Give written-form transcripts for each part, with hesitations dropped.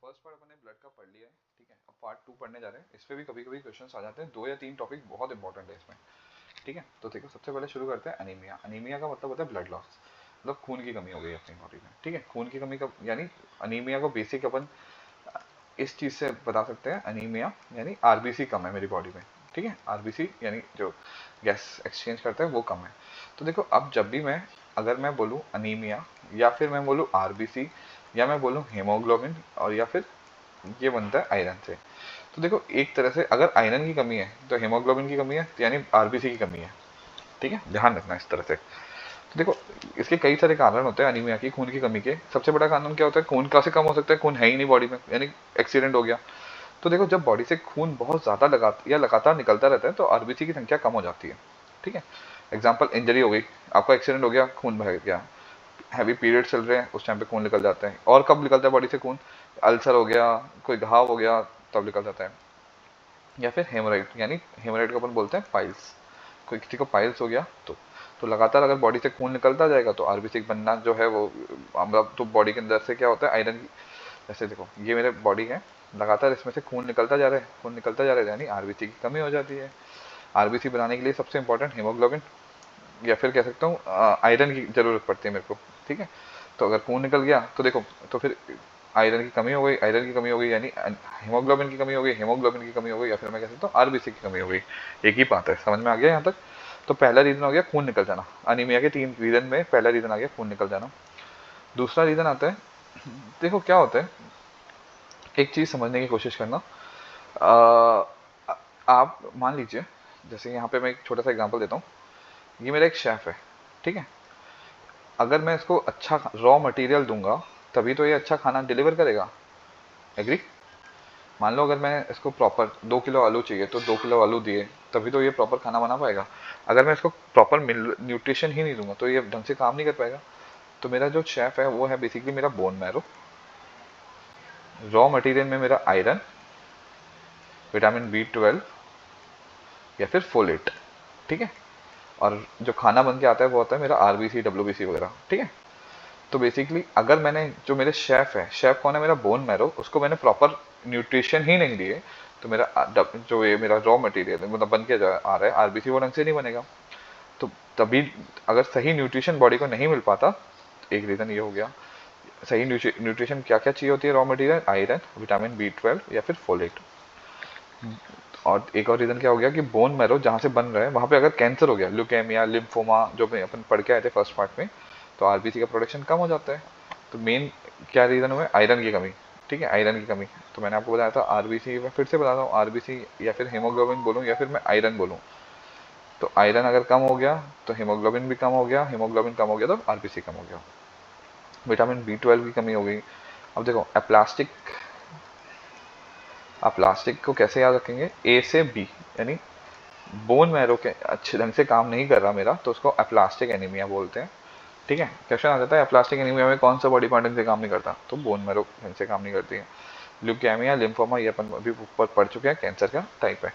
First part अपने blood का पढ़ लिया है, ठीक है। अब पार्ट 2 पढ़ने जा रहे हैं। इस पे भी कभी कभी क्वेश्चंस आ जाते हैं, 2 या 3 टॉपिक बहुत इंपॉर्टेंट है इसमें, ठीक है। तो देखो, सबसे पहले शुरू करते हैं अनीमिया। अनीमिया का मतलब होता है ब्लड लॉस, मतलब खून की कमी हो गई अपनी बॉडी में, ठीक है। खून की कमी का यानी अनीमिया को बेसिक अपन इस चीज से बता सकते हैं, अनीमिया यानी आरबीसी कम है मेरी बॉडी में, ठीक है। आरबीसी यानी जो गैस एक्सचेंज करता है वो कम है। तो देखो, अब जब भी मैं अगर मैं बोलूँ अनीमिया, या फिर मैं बोलूँ आरबीसी, या मैं बोलूँ हेमोग्लोबिन, और या फिर ये बनता है आयरन से। तो देखो, एक तरह से अगर आयरन की कमी है तो हेमोग्लोबिन की कमी है, तो यानी आरबीसी की कमी है, ठीक है। ध्यान रखना इस तरह से। तो देखो, इसके कई सारे कारण होते हैं अनीमिया की, खून की कमी के। सबसे बड़ा कारण क्या होता है, खून कैसे कम हो सकता है, खून है ही नहीं बॉडी में, यानी एक्सीडेंट हो गया। तो देखो, जब बॉडी से खून बहुत ज्यादा लगातार निकलता रहता है तो आरबीसी की संख्या कम हो जाती है, ठीक है। एग्जाम्पल, इंजरी हो गई, आपका एक्सीडेंट हो गया, खून बह गया, हैवी पीरियड चल रहे हैं, उस टाइम पे खून निकल जाता है। और कब निकलता है बॉडी से खून, अल्सर हो गया, कोई घाव हो गया, तब निकल जाता है। या फिर हेमोराइड, यानी हेमोराइड को अपन बोलते हैं पाइल्स, कोई किसी को पाइल्स हो गया तो लगातार अगर बॉडी से खून निकलता जाएगा तो आरबीसी बनना जो है वो, मतलब तो बॉडी के अंदर से क्या होता है, आयरन की, जैसे देखो ये मेरे बॉडी है, लगातार इसमें से खून निकलता जा रहा है, खून निकलता जा रहा है, यानी आरबीसी की कमी हो जाती है। आरबीसी बनाने के लिए सबसे इंपॉर्टेंट हेमोग्लोबिन, या फिर कह सकता हूँ आयरन की जरूरत पड़ती है मेरे को, ठीक है। तो अगर खून निकल गया तो देखो, तो फिर आयरन की कमी हो गई, आयरन की कमी हो गई यानी हेमोग्लोबिन की कमी हो गई, हेमोग्लोबिन की कमी हो गई, या फिर मैं कह सकता हूँ आरबीसी की कमी हो गई। एक ही बात है, समझ में आ गया यहाँ तक। तो पहला रीजन हो गया खून निकल जाना, अनीमिया के 3 रीजन में पहला रीजन आ गया खून निकल जाना। दूसरा रीजन आता है, देखो क्या होता है, एक चीज समझने की कोशिश करना। आप मान लीजिए, जैसे यहाँ पे मैं एक छोटा सा एग्जांपल देता हूँ। ये मेरा एक शेफ है, ठीक है। अगर मैं इसको अच्छा रॉ मटेरियल दूंगा तभी तो ये अच्छा खाना डिलीवर करेगा, एग्री। मान लो अगर मैं इसको प्रॉपर 2 किलो आलू चाहिए तो 2 किलो आलू दिए तभी तो ये प्रॉपर खाना बना पाएगा। अगर मैं इसको प्रॉपर न्यूट्रिशन ही नहीं दूंगा तो ये ढंग से काम नहीं कर पाएगा। तो मेरा जो शेफ है वो है बेसिकली मेरा बोन मैरो, रॉ मटेरियल में मेरा आयरन, विटामिन B12, या फिर फोलेट, ठीक है। और जो खाना बन के आता है वो होता है मेरा आरबीसी, डब्ल्यूबीसी वगैरह, ठीक है। तो बेसिकली अगर मैंने, जो मेरे शेफ है, शेफ कौन है, मेरा बोन मैरो, उसको मैंने प्रॉपर न्यूट्रिशन ही नहीं दिए तो मेरा जो ये मेरा रॉ मटेरियल है, मतलब बन के आ रहा है आरबीसी, वो ढंग से नहीं बनेगा। तो तभी अगर सही न्यूट्रिशन बॉडी को नहीं मिल पाता, एक रीजन ये हो गया। सही न्यूट्रिशन क्या क्या चाहिए होती है raw material, iron, vitamin B12 या फिर फोलेट। और एक और रीजन क्या हो गया कि बोन मैरो जहाँ से बन रहा है वहाँ पे अगर कैंसर हो गया, ल्यूकेमिया, लिम्फोमा, जो भी अपन पढ़ के आए थे फर्स्ट पार्ट में, तो आरबीसी का प्रोडक्शन कम हो जाता है। तो मेन क्या रीजन हुआ, आयरन की कमी, ठीक है, आयरन की कमी। तो मैंने आपको बताया था आरबीसी, मैं फिर से बता रहा हूँ, आरबीसी या फिर हेमोग्लोबिन बोलूँ या फिर मैं आयरन बोलूँ। तो आयरन अगर कम हो गया तो हेमोग्लोबिन भी कम हो गया, हेमोग्लोबिन कम हो गया तो आरबीसी कम हो गया। विटामिन B12 की कमी हो गई। अब देखो, अप्लास्टिक, आप प्लास्टिक को कैसे याद रखेंगे, ए से बी, यानी बोन मैरो के अच्छे ढंग से काम नहीं कर रहा मेरा तो उसको अप्लास्टिक एनीमिया बोलते हैं, ठीक है। क्वेश्चन आ जाता है अप्लास्टिक एनीमिया में कौन सा बॉडी पार्ट ढंग से काम नहीं करता, तो बोन मैरो ढंग से काम नहीं करती है। ल्यूकेमिया, लिम्फोमा, ये अपन अभी ऊपर पढ़ चुके हैं, कैंसर का टाइप है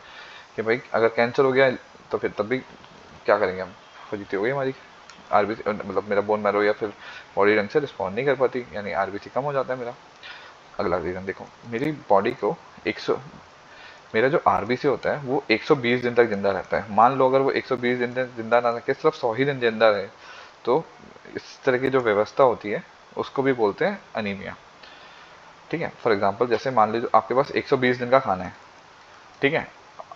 कि भाई अगर कैंसर हो गया तो फिर तब भी क्या करेंगे हम, फजीती हो गई हमारी, आरबीसी मतलब मेरा बोन मैरो या फिर बॉडी ढंग से रिस्पॉन्ड नहीं कर पाती, यानी आरबीसी कम हो जाता है मेरा। अगला रीजन देखो, मेरी बॉडी को 100, मेरा जो आरबीसी होता है वो 120 दिन तक जिंदा रहता है। मान लो अगर वो 120 दिन तक जिंदा ना रह के सिर्फ 100 ही दिन जिंदा रहे, तो इस तरह की जो व्यवस्था होती है उसको भी बोलते हैं अनीमिया, ठीक है। फॉर एग्जाम्पल, जैसे मान लीजिए आपके पास 120 दिन का खाना है, ठीक है।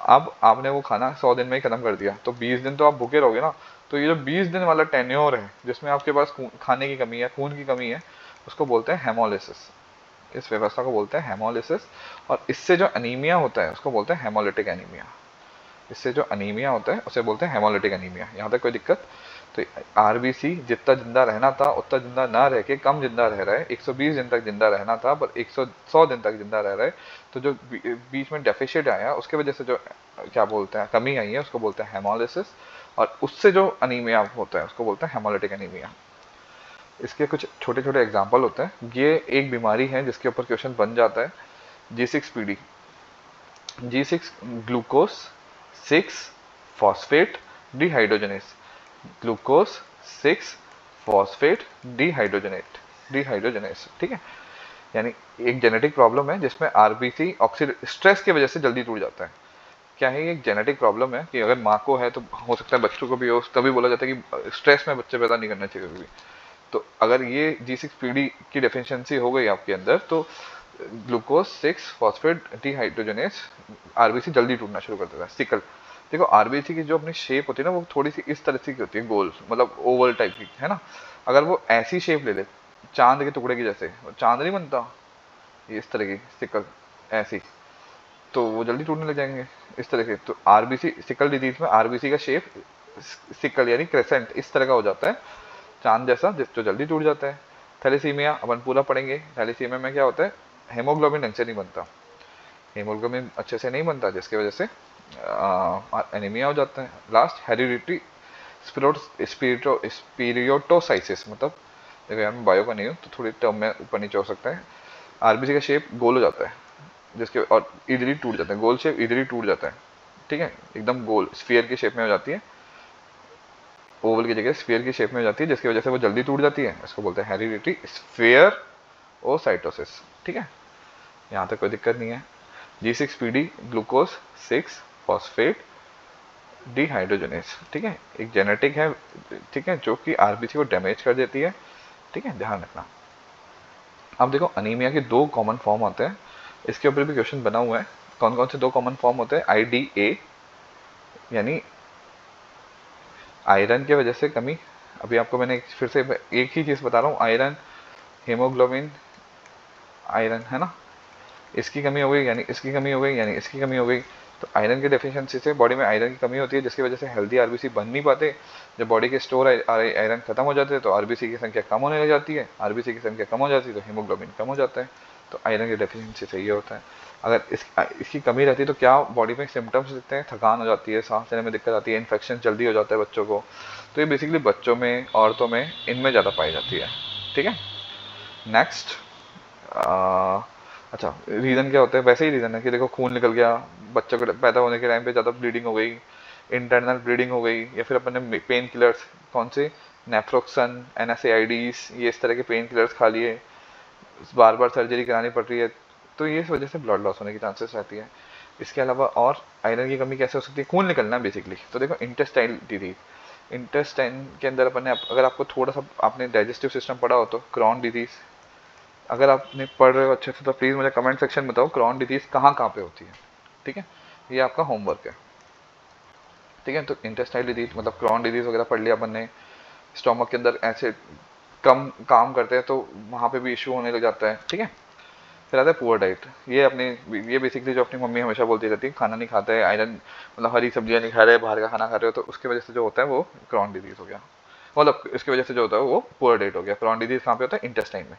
अब आपने वो खाना 100 दिन में ही खत्म कर दिया तो 20 दिन तो आप भूखे रहोगे ना। तो ये जो 20 दिन वाला टेन्योर है जिसमें आपके पास खाने की कमी है, खून की कमी है, उसको बोलते हैं हेमोलिसिस। इस व्यवस्था को बोलते हैं हेमोलिसिस। और इससे जो अनीमिया होता है उसको बोलते हैं हेमोलिटिक एनीमिया। इससे जो अनीमिया होता है उसे बोलते हैं हेमोलिटिक एनीमिया। यहाँ तक कोई दिक्कत। तो आरबीसी जितना जिंदा रहना था उतना जिंदा ना रह के कम जिंदा रह रहा है, 120 दिन तक जिंदा रहना था पर 100 दिन तक जिंदा रह रहा है। तो जो बीच में डेफिशिएंट आया उसके वजह से जो क्या बोलते हैं कमी आई है उसको बोलते हैं हेमोलिसिस। और उससे जो अनीमिया होता है उसको बोलते हैं हेमोलिटिक एनीमिया। इसके कुछ छोटे छोटे एग्जाम्पल होते हैं। ये एक बीमारी है जिसके ऊपर क्वेश्चन बन जाता है, G6PD, G6 glucose 6 phosphate dehydrogenase, glucose 6 phosphate dehydrogenate dehydrogenase, ठीक है। यानी एक जेनेटिक प्रॉब्लम है जिसमें आरबीसी ऑक्सीड स्ट्रेस की वजह से जल्दी टूट जाता है। क्या है, ये एक जेनेटिक प्रॉब्लम है कि अगर माँ को है तो हो सकता है बच्चों को भी हो, तभी बोला जाता है कि स्ट्रेस में बच्चे पैदा नहीं करना चाहिए कभी भी। तो अगर ये G6PD की डेफिशिएंसी हो गई आपके अंदर तो ग्लूकोज 6 फॉस्फेट डिहाइड्रोजनेस आरबीसी जल्दी टूटना शुरू कर देता है। सिकल, देखो आरबीसी की जो अपनी शेप होती है ना वो थोड़ी सी इस तरह से की होती है, गोल मतलब ओवल टाइप की, है ना। अगर वो ऐसी शेप ले ले चांद के टुकड़े की जैसे, चांद नहीं बनता ये इस तरह की सिकल ऐसी, तो वो जल्दी टूटने लग जाएंगे इस तरह के। तो आरबीसी सिकल डिजीज में आरबीसी का शेप सिकल यानी क्रेसेंट इस तरह का हो जाता है, चांद जैसा, जो जल्दी टूट जाता है। थैलेसीमिया अपन पूरा पढ़ेंगे। थैलेसीमिया में क्या होता है, हेमोग्लोबिन ढंग से नहीं बनता, हेमोग्लोबिन अच्छे से नहीं बनता, जिसकी वजह से एनीमिया हो जाता है। लास्ट हेरिडिटी स्पीरियोटोसाइसिस, मतलब देखो यार मैं बायो का नहीं हूँ तो थोड़ी टर्म में ऊपर नीचे हो सकता है। आरबीसी का शेप गोल हो जाता है जिसके, और इजीली टूट जाता है, गोल शेप इजीली टूट जाता है, ठीक है, एकदम गोल स्फीयर की शेप में हो जाती है, ओवल की जगह स्फीयर की शेप में हो जाती है, जिसकी वजह से वो जल्दी टूट जाती है। इसको बोलते हैं हेरिडिटी स्फीयर ओसाइटोसिस, ठीक है, यहाँ तक कोई दिक्कत नहीं है। G6PD ग्लूकोज 6 फॉस्फेट डिहाइड्रोजनेस, ठीक है, एक जेनेटिक है, ठीक है, जो कि आरबीसी को डैमेज कर देती है, ठीक है, ध्यान रखना। अब देखो अनीमिया के दो कॉमन फॉर्म होते हैं, इसके ऊपर भी क्वेश्चन बना हुआ है। कौन कौन से दो कॉमन फॉर्म होते हैं, IDA यानी आयरन की वजह से कमी, अभी आपको मैंने फिर से एक ही चीज़ बता रहा हूँ, आयरन, हेमोग्लोबिन, आयरन, है ना, इसकी कमी हो गई यानी इसकी कमी हो गई यानी इसकी कमी हो गई। तो आयरन की डेफिशिएंसी से बॉडी में आयरन की कमी होती है, जिसकी वजह से हेल्दी आरबीसी बन नहीं पाते। जब बॉडी के स्टोर आयरन खत्म हो जाते हैं तो आरबीसी की संख्या कम होने लग जाती है, आरबीसी की संख्या कम हो जाती है तो हीमोग्लोबिन कम हो जाता है। तो आयरन की डेफिशिएंसी से ये होता है। अगर इसकी कमी रहती है तो क्या बॉडी में सिम्टम्स दिखते हैं, थकान हो जाती है, सांस लेने में दिक्कत आती है, इन्फेक्शन जल्दी हो जाता है बच्चों को। तो ये बेसिकली बच्चों में, औरतों में, इनमें ज़्यादा पाई जाती है, ठीक है। नेक्स्ट, अच्छा रीज़न क्या होता है, वैसे ही रीज़न है कि देखो खून निकल गया, बच्चों के पैदा होने के टाइम पे ज़्यादा ब्लीडिंग हो गई, इंटरनल ब्लीडिंग हो गई, या फिर अपन ने पेन किलर्स, कौन से, नेफ्रोक्सन, NSAIDs, ये इस तरह के पेन किलर्स खा लिए, बार बार सर्जरी करानी पड़ रही है, तो ये इस वजह से ब्लड लॉस होने की चांसेस रहती है। इसके अलावा और आयरन की कमी कैसे हो सकती है, खून निकलना बेसिकली। तो देखो इंटेस्टाइल डिजीज, इंटेस्टाइन के अंदर अपन ने, अगर आपको थोड़ा सा आपने डाइजेस्टिव सिस्टम पढ़ा हो तो क्रॉन डिजीज, अगर आपने पढ़ रहे हो अच्छे से तो प्लीज़ मुझे कमेंट सेक्शन में बताओ क्रॉन डिजीज कहाँ कहाँ पे होती है, ठीक है, ये आपका होमवर्क है, ठीक है। तो इंटेस्टाइल डिजीज मतलब क्रॉन डिजीज वगैरह पढ़ लिया अपन ने, स्टोमक के अंदर ऐसे कम काम करते हैं तो वहाँ पे भी इशू होने लग जाता है, ठीक है। फिर आता है पुअर डाइट, ये अपनी, ये बेसिकली जो अपनी मम्मी हमेशा बोलती रहती है, खाना नहीं खाता है, आयरन मतलब हरी सब्जियाँ नहीं खा रहे, बाहर का खाना खा रहे हो, तो उसकी वजह से जो होता है वो क्रॉन डिजीज हो गया, मतलब इसकी वजह से जो होता है वो पुअर डाइट हो गया। क्रॉन डिजीज कहाँ पे होता है, इंटेस्टाइन में।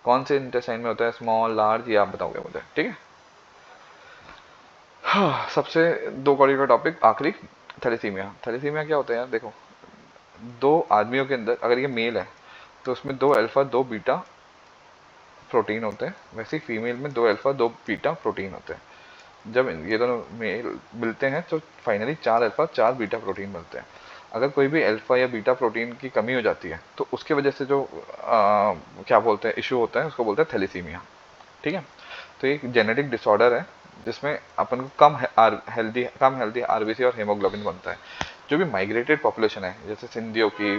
कौन से इंटेस्टाइन में होता है, स्मॉल, लार्ज, ये आप बताओगे मुझे, ठीक है। हाँ, सबसे दो कौड़ी का टॉपिक आखिरी, थैलेसीमिया। थैलेसीमिया क्या होता है यार, देखो दो आदमियों के अंदर अगर ये मेल है तो उसमें दो अल्फा दो बीटा प्रोटीन होते हैं, वैसे ही फीमेल में दो अल्फा दो बीटा प्रोटीन होते हैं। जब ये दोनों मेल मिलते हैं तो फाइनली चार अल्फा चार बीटा प्रोटीन मिलते हैं। अगर कोई भी अल्फा या बीटा प्रोटीन की कमी हो जाती है तो उसकी वजह से जो क्या बोलते हैं इशू होता है, उसको बोलते हैं थैलेसीमिया, ठीक है। तो ये एक जेनेटिक डिसऑर्डर है जिसमें अपन को कम हेल्दी आरबीसी और हेमोग्लोबिन बनता है। जो भी माइग्रेटेड पॉपुलेशन है जैसे सिंधियों की,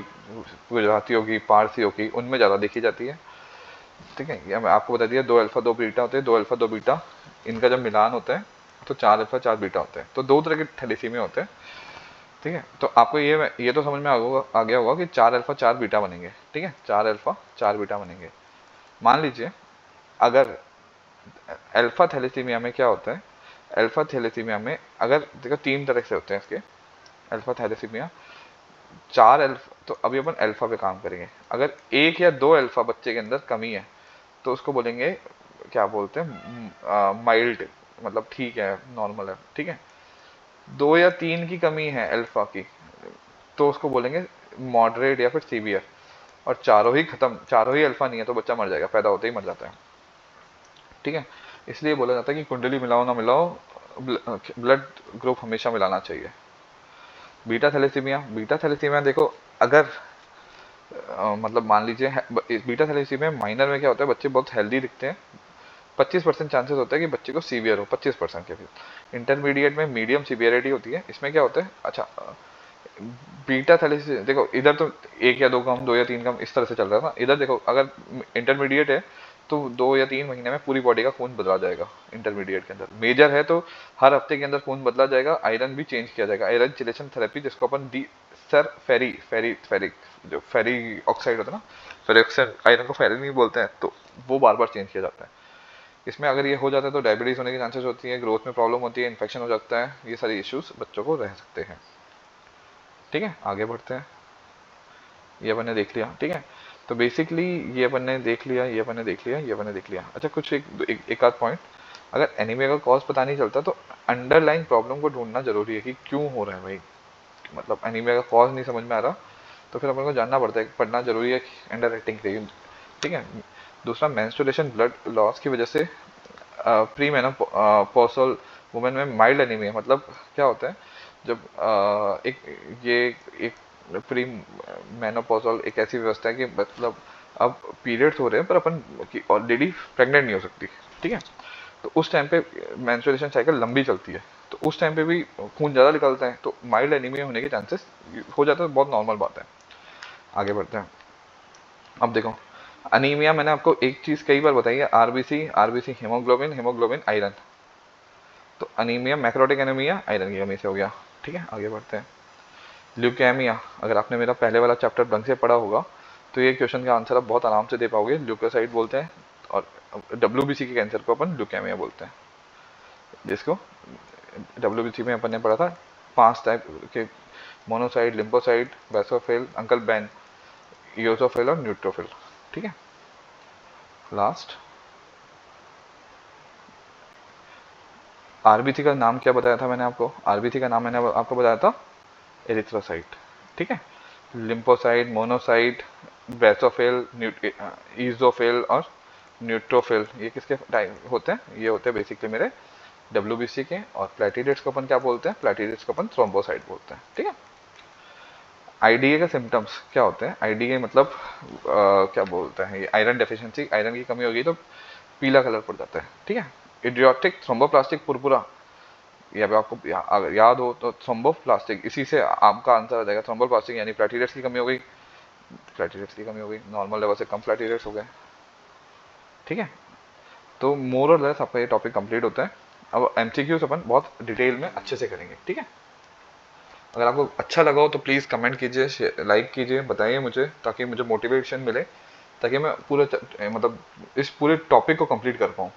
गुजरातियों की, पारसियों की, उनमें ज़्यादा देखी जाती है, ठीक है। ये मैं आपको बता दिया, दो अल्फा दो बीटा होते हैं, दो अल्फा दो बीटा, इनका जब मिलान होता है तो चार अल्फा चार बीटा होते हैं। तो दो तरह के थैलेसीमिया होते हैं, ठीक है। तो आपको ये तो समझ में आ गया होगा कि चार अल्फा चार बीटा बनेंगे, ठीक है, चार अल्फा चार बीटा बनेंगे। मान लीजिए अगर अल्फा थैलेसीमिया में क्या होता है, अल्फा थैलेसीमिया में अगर देखो तीन तरह से होते हैं इसके, अल्फा थैलेसीमिया चार अल्फा, तो अभी अपन अल्फा पे काम करेंगे। अगर एक या दो अल्फा बच्चे के अंदर कमी है तो उसको बोलेंगे, क्या बोलते हैं, माइल्ड, मतलब ठीक है, नॉर्मल है, ठीक है। दो या तीन की कमी है अल्फा की तो उसको बोलेंगे मॉडरेट या फिर सीवियर। और चारों ही खत्म, चारों ही अल्फा नहीं है तो बच्चा मर जाएगा, पैदा होते ही मर जाता है, ठीक है। इसलिए बोला जाता है कि कुंडली मिलाओ ना मिलाओ, ब्लड ग्रुप हमेशा मिलाना चाहिए। बीटा थैलेसीमिया देखो, अगर मतलब मान लीजिए बीटा थैलेसीमिया माइनर में क्या होता है, बच्चे बहुत हेल्दी दिखते हैं, 25% चांसेस होता है कि बच्चे को सीवियर हो, 25% के फिर इंटरमीडिएट में मीडियम सीवियरिटी होती है। इसमें क्या होता है, अच्छा बीटा थैलेसीमिया देखो इधर तो एक या दो कम, दो या तीन कम इस तरह से चल रहा था, इधर देखो अगर इंटरमीडिएट है तो 2 या 3 महीने में पूरी बॉडी का खून बदला जाएगा। इंटरमीडिएट के अंदर मेजर है तो हर हफ्ते के अंदर खून बदला जाएगा, आयरन भी चेंज किया जाएगा, आयरन चिलेशन थेरेपी जिसको अपन डी सर फेरी फेरी फेरिक जो फेरी ऑक्साइड होता है ना, फेरी ऑक्साइड आयरन को फेरी नहीं बोलते हैं, तो वो बार बार चेंज किया जाता है। इसमें अगर ये हो जाता है तो डायबिटीज होने की चांसेस होती है, ग्रोथ में प्रॉब्लम होती है, इन्फेक्शन हो जाता है, ये सारी इश्यूज बच्चों को रह सकते हैं। ठीक है, आगे बढ़ते हैं। ये अपन ने देख लिया, ठीक है। तो बेसिकली ये अपन ने देख लिया, ये अपन ने देख लिया, ये अपन ने देख लिया। अच्छा कुछ एक आध पॉइंट, अगर एनीमिया का कॉज पता नहीं चलता तो अंडरलाइन प्रॉब्लम को ढूंढना जरूरी है कि क्यों हो रहा है भाई। मतलब एनीमिया का कॉज नहीं समझ में आ रहा तो फिर अपन को जानना पड़ता है, पढ़ना जरूरी है अंडर राइटिंग के लिए, ठीक है। दूसरा मेंस्ट्रुएशन ब्लड लॉस की वजह से प्री मेनोपॉजल वुमेन में माइल्ड एनीमिया, मतलब क्या होता है जब एक ये एक प्री मेनोपॉजल एक ऐसी व्यवस्था है कि मतलब अब पीरियड्स हो रहे हैं पर अपन ऑलरेडी प्रेग्नेंट नहीं हो सकती, ठीक है। तो उस टाइम पे मेंस्ट्रुएशन साइकिल लंबी चलती है, तो उस टाइम पे भी खून ज़्यादा निकलता है, तो माइल्ड एनीमिया होने के चांसेस हो जाता है, बहुत नॉर्मल बात है। आगे बढ़ते हैं। अब देखो अनीमिया मैंने आपको एक चीज़ कई बार बताई है, RBC RBC haemoglobin haemoglobin iron. तो अनीमिया मैक्रोटिक एनीमिया आयरन की कमी से हो गया, ठीक है। आगे बढ़ते हैं। ल्यूकेमिया, अगर आपने मेरा पहले वाला चैप्टर ढंग से पढ़ा होगा तो ये क्वेश्चन का आंसर आप बहुत आराम से दे पाओगे। ल्यूकोसाइट बोलते हैं और डब्ल्यूबीसी के कैंसर को अपन ल्यूकेमिया बोलते हैं, जिसको डब्ल्यूबीसी में अपन ने पढ़ा था 5 टाइप के, मोनोसाइट, लिम्फोसाइट, बेसोफिल, अंकल बैन, यूसोफिल और न्यूट्रोफिल, ठीक है। लास्ट आरबीसी का नाम क्या बताया था मैंने आपको, आरबीसी का नाम मैंने आपको बताया था एरिथ्रोसाइट, ठीक है। लिम्फोसाइट, मोनोसाइट, बेसोफिल, ईजोफिल और न्यूट्रोफिल, ये किसके टाइप होते हैं, ये होते हैं बेसिकली मेरे डब्ल्यूबीसी के। और प्लेटिलेट्स को अपन क्या बोलते हैं, प्लेटिलेट्स को अपन थ्रोम्बोसाइट बोलते हैं, ठीक है। आईडीए का सिम्टम्स क्या होते हैं, आईडीए मतलब क्या बोलते हैं, ये आयरन डेफिशिएंसी, आयरन की कमी होगी तो पीला कलर पड़ जाता है, ठीक है। इडियोटिक थ्रोम्बोप्लास्टिक पुरपुरा, ये अगर आपको अगर याद हो तो थ्रोम्बोप्लास्टिक, इसी से आपका आंसर आ जाएगा। थ्रोम्बोप्लास्टिक यानी प्लेटलेट्स की कमी हो गई, प्लेटलेट्स की कमी हो गई, नॉर्मल लेवल से कम प्लेटलेट्स हो गए, ठीक है। तो मोर और लेस आपका ये टॉपिक कंप्लीट होता है। अब एमसीक्यूज अपन बहुत डिटेल में अच्छे से करेंगे, ठीक है। अगर आपको अच्छा लगा हो तो प्लीज़ कमेंट कीजिए, लाइक कीजिए, बताइए मुझे, ताकि मुझे मोटिवेशन मिले, ताकि मैं पूरा मतलब इस पूरे टॉपिक को कंप्लीट कर पाऊँ।